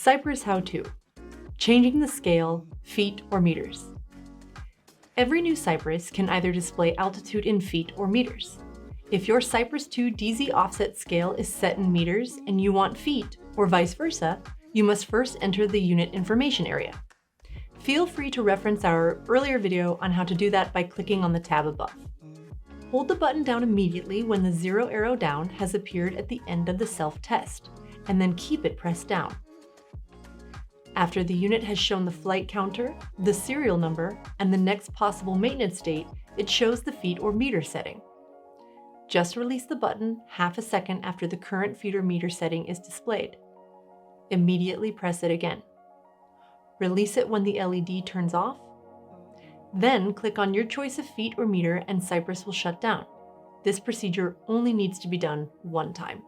CYPRES how-to: changing the scale, feet or meters. Every new CYPRES can either display altitude in feet or meters. If your CYPRES 2 DZ offset scale is set in meters and you want feet, or vice versa, you must first enter the unit information area. Feel free to reference our earlier video on how to do that by clicking on the tab above. Hold the button down immediately when the 0 arrow down has appeared at the end of the self-test, and then keep it pressed down. After the unit has shown the flight counter, the serial number, and the next possible maintenance date, it shows the feet or meter setting. Just release the button half a second after the current feet or meter setting is displayed. Immediately press it again. Release it when the LED turns off. Then click on your choice of feet or meter and CYPRES will shut down. This procedure only needs to be done one time.